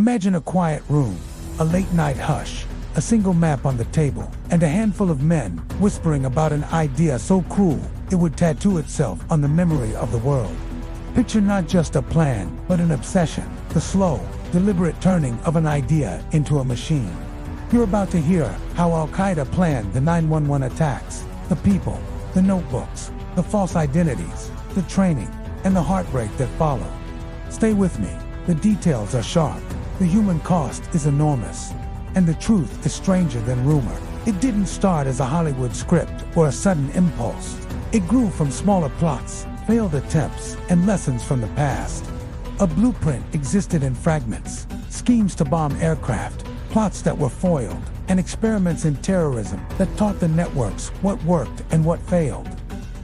Imagine a quiet room, a late-night hush, a single map on the table, and a handful of men whispering about an idea so cruel it would tattoo itself on the memory of the world. Picture not just a plan, but an obsession, the slow, deliberate turning of an idea into a machine. You're about to hear how Al-Qaeda planned the 9/11 attacks, the people, the notebooks, the false identities, the training, and the heartbreak that followed. Stay with me. The details are sharp, the human cost is enormous, and the truth is stranger than rumor. It didn't start as a Hollywood script or a sudden impulse. It grew from smaller plots, failed attempts, and lessons from the past. A blueprint existed in fragments, schemes to bomb aircraft, plots that were foiled, and experiments in terrorism that taught the networks what worked and what failed.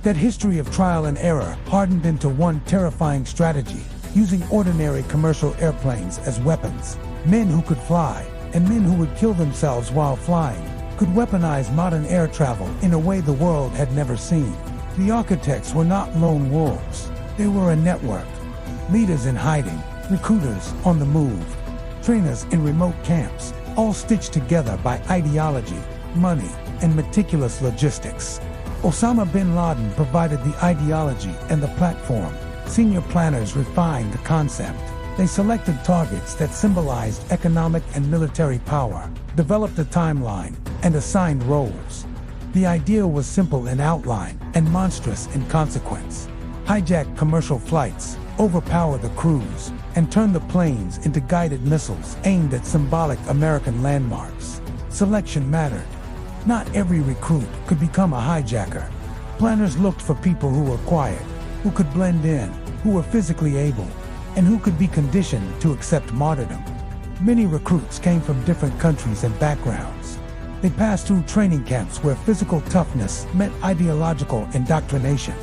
That history of trial and error hardened into one terrifying strategy, using ordinary commercial airplanes as weapons. Men who could fly, and men who would kill themselves while flying, could weaponize modern air travel in a way the world had never seen. The architects were not lone wolves. They were a network. Leaders in hiding, recruiters on the move, trainers in remote camps, all stitched together by ideology, money, and meticulous logistics. Osama bin Laden provided the ideology and the platform. Senior planners refined the concept. They selected targets that symbolized economic and military power, developed a timeline, and assigned roles. The idea was simple in outline and monstrous in consequence. Hijack commercial flights, overpower the crews, and turn the planes into guided missiles aimed at symbolic American landmarks. Selection mattered. Not every recruit could become a hijacker. Planners looked for people who were quiet, who could blend in, who were physically able, and who could be conditioned to accept martyrdom. Many recruits came from different countries and backgrounds. They passed through training camps where physical toughness met ideological indoctrination.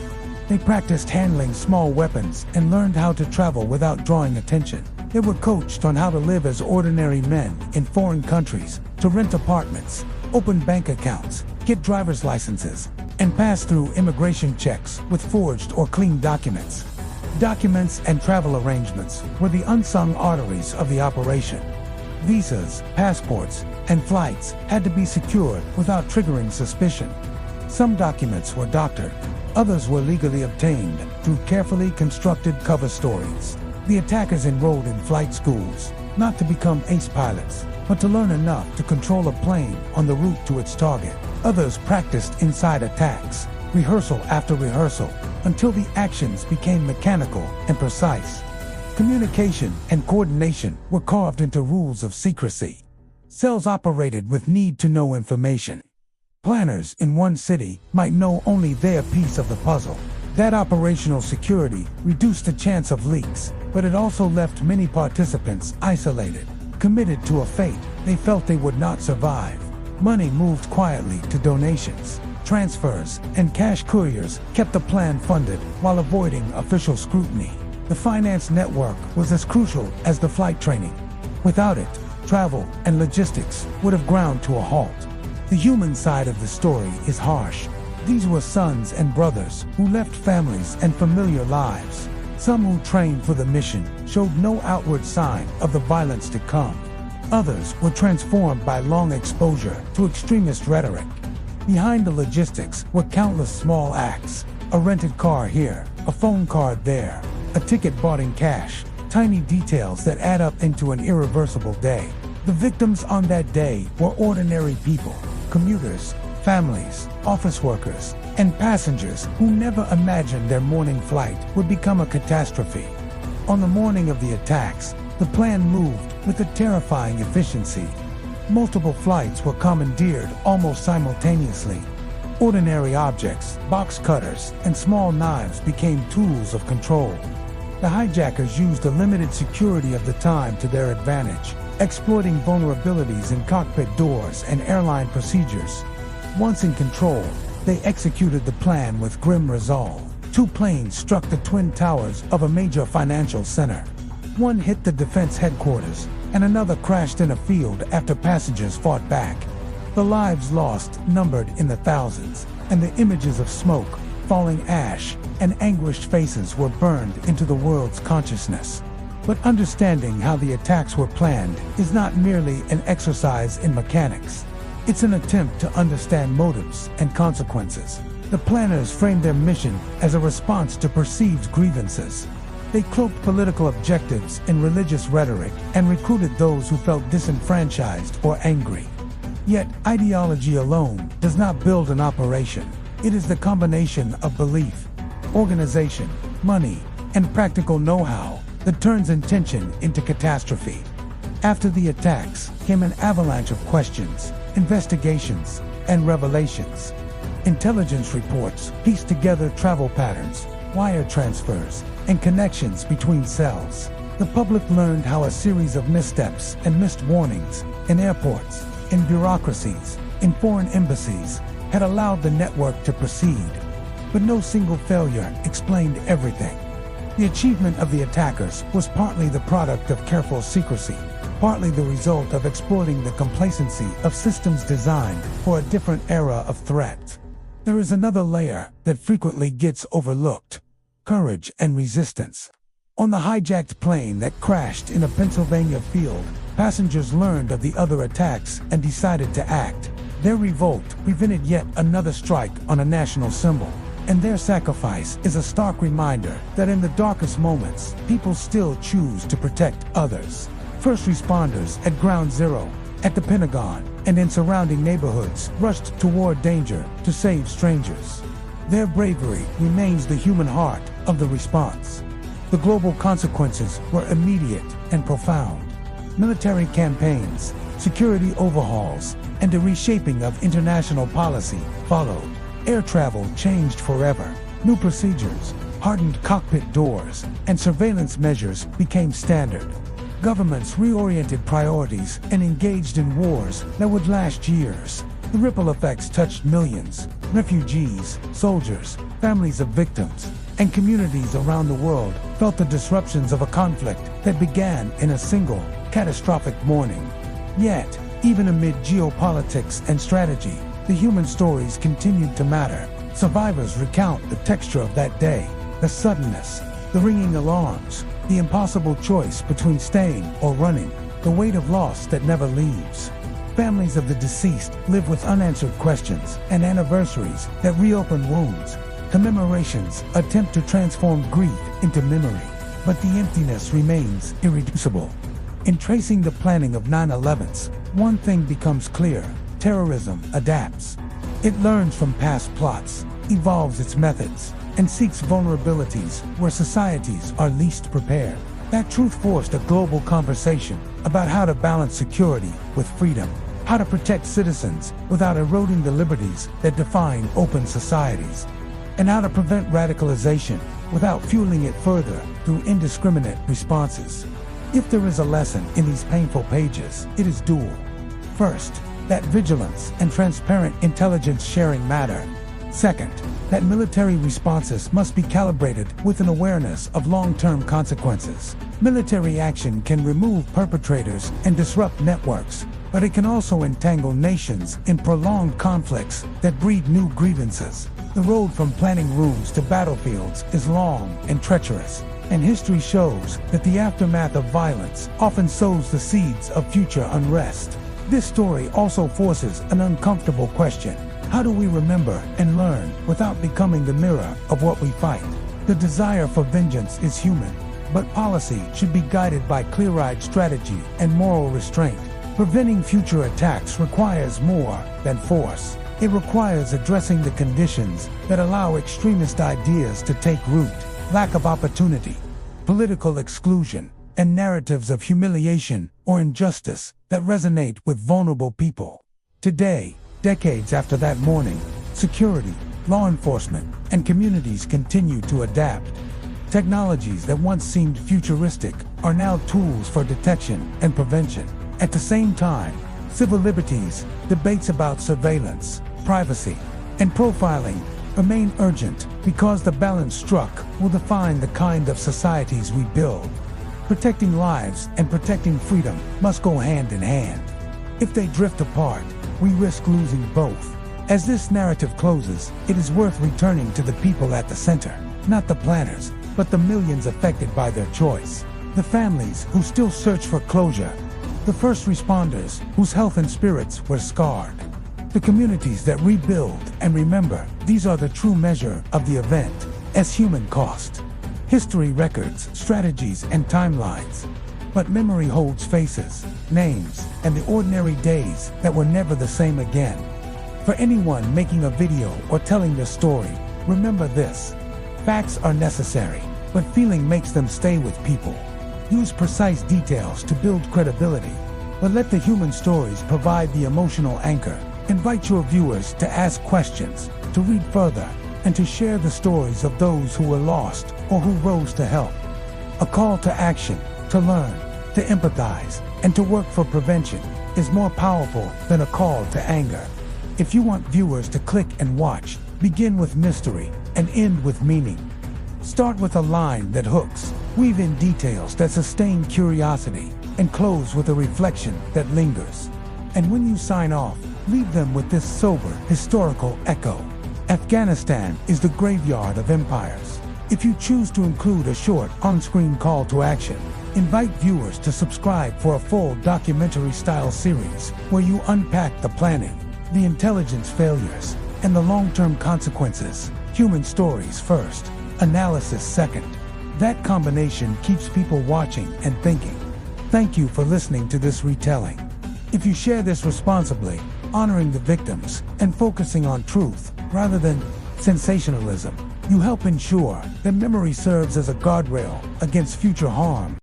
They practiced handling small weapons and learned how to travel without drawing attention. They were coached on how to live as ordinary men in foreign countries, to rent apartments, open bank accounts, get driver's licenses, and pass through immigration checks with forged or clean documents. Documents and travel arrangements were the unsung arteries of the operation. Visas, passports, and flights had to be secured without triggering suspicion. Some documents were doctored, others were legally obtained through carefully constructed cover stories. The attackers enrolled in flight schools, not to become ace pilots, but to learn enough to control a plane on the route to its target. Others practiced inside attacks, rehearsal after rehearsal, until the actions became mechanical and precise. Communication and coordination were carved into rules of secrecy. Cells operated with need-to-know information. Planners in one city might know only their piece of the puzzle. That operational security reduced the chance of leaks, but it also left many participants isolated, committed to a fate they felt they would not survive. Money moved quietly to donations, transfers, and cash couriers kept the plan funded while avoiding official scrutiny. The finance network was as crucial as the flight training. Without it, travel and logistics would have ground to a halt. The human side of the story is harsh. These were sons and brothers who left families and familiar lives. Some who trained for the mission showed no outward sign of the violence to come. Others were transformed by long exposure to extremist rhetoric. Behind the logistics were countless small acts: a rented car here, a phone card there, a ticket bought in cash, tiny details that add up into an irreversible day. The victims on that day were ordinary people, commuters, families, office workers, and passengers who never imagined their morning flight would become a catastrophe. On the morning of the attacks, the plan moved with a terrifying efficiency. Multiple flights were commandeered almost simultaneously. Ordinary objects, box cutters, and small knives became tools of control. The hijackers used the limited security of the time to their advantage, exploiting vulnerabilities in cockpit doors and airline procedures. Once in control, they executed the plan with grim resolve. 2 planes struck the twin towers of a major financial center. One hit the defense headquarters, and another crashed in a field after passengers fought back. The lives lost numbered in the thousands, and the images of smoke, falling ash, and anguished faces were burned into the world's consciousness. But understanding how the attacks were planned is not merely an exercise in mechanics. It's an attempt to understand motives and consequences. The planners framed their mission as a response to perceived grievances. They cloaked political objectives in religious rhetoric and recruited those who felt disenfranchised or angry. Yet, ideology alone does not build an operation. It is the combination of belief, organization, money, and practical know-how that turns intention into catastrophe. After the attacks came an avalanche of questions, investigations, and revelations. Intelligence reports pieced together travel patterns, wire transfers, and connections between cells. The public learned how a series of missteps and missed warnings in airports, in bureaucracies, in foreign embassies had allowed the network to proceed. But no single failure explained everything. The achievement of the attackers was partly the product of careful secrecy, partly the result of exploiting the complacency of systems designed for a different era of threat. There is another layer that frequently gets overlooked: courage and resistance. On the hijacked plane that crashed in a Pennsylvania field, passengers learned of the other attacks and decided to act. Their revolt prevented yet another strike on a national symbol, and their sacrifice is a stark reminder that in the darkest moments, people still choose to protect others. First responders at Ground Zero, at the Pentagon, and in surrounding neighborhoods rushed toward danger to save strangers. Their bravery remains the human heart of the response. The global consequences were immediate and profound. Military campaigns, security overhauls, and a reshaping of international policy followed. Air travel changed forever. New procedures, hardened cockpit doors, and surveillance measures became standard. Governments reoriented priorities and engaged in wars that would last years. The ripple effects touched millions: refugees, soldiers, families of victims, and communities around the world felt the disruptions of a conflict that began in a single, catastrophic morning. Yet, even amid geopolitics and strategy, the human stories continued to matter. Survivors recount the texture of that day, the suddenness, the ringing alarms, the impossible choice between staying or running, the weight of loss that never leaves. Families of the deceased live with unanswered questions, and anniversaries that reopen wounds. Commemorations attempt to transform grief into memory, but the emptiness remains irreducible. In tracing the planning of 9/11s, one thing becomes clear: terrorism adapts. It learns from past plots, evolves its methods, and seeks vulnerabilities where societies are least prepared. That truth forced a global conversation about how to balance security with freedom, how to protect citizens without eroding the liberties that define open societies, and how to prevent radicalization without fueling it further through indiscriminate responses. If there is a lesson in these painful pages, it is dual. First, that vigilance and transparent intelligence sharing matter. Second, that military responses must be calibrated with an awareness of long-term consequences. Military action can remove perpetrators and disrupt networks, but it can also entangle nations in prolonged conflicts that breed new grievances. The road from planning rooms to battlefields is long and treacherous, and history shows that the aftermath of violence often sows the seeds of future unrest. This story also forces an uncomfortable question: how do we remember and learn without becoming the mirror of what we fight? The desire for vengeance is human, but policy should be guided by clear-eyed strategy and moral restraint. Preventing future attacks requires more than force. It requires addressing the conditions that allow extremist ideas to take root: lack of opportunity, political exclusion, and narratives of humiliation or injustice that resonate with vulnerable people. Today, decades after that morning, security, law enforcement, and communities continue to adapt. Technologies that once seemed futuristic are now tools for detection and prevention. At the same time, civil liberties, debates about surveillance, privacy, and profiling remain urgent because the balance struck will define the kind of societies we build. Protecting lives and protecting freedom must go hand in hand. If they drift apart, we risk losing both. As this narrative closes, it is worth returning to the people at the center, not the planners, but the millions affected by their choice. the families who still search for closure, the first responders whose health and spirits were scarred, the communities that rebuild and remember. These are the true measure of the event as human cost. History records, strategies, and timelines. But memory holds faces, names, and the ordinary days that were never the same again. For anyone making a video or telling their story, remember this. Facts are necessary, but feeling makes them stay with people. Use precise details to build credibility, but let the human stories provide the emotional anchor. Invite your viewers to ask questions, to read further, and to share the stories of those who were lost or who rose to help. A call to action, to learn, to empathize, and to work for prevention is more powerful than a call to anger. If you want viewers to click and watch, begin with mystery and end with meaning. Start with a line that hooks, weave in details that sustain curiosity, and close with a reflection that lingers. And when you sign off, leave them with this sober, historical echo. Afghanistan is the graveyard of empires. If you choose to include a short, on-screen call to action, invite viewers to subscribe for a full documentary-style series where you unpack the planning, the intelligence failures, and the long-term consequences. Human stories first, analysis second. That combination keeps people watching and thinking. Thank you for listening to this retelling. If you share this responsibly, honoring the victims and focusing on truth rather than sensationalism, you help ensure that memory serves as a guardrail against future harm.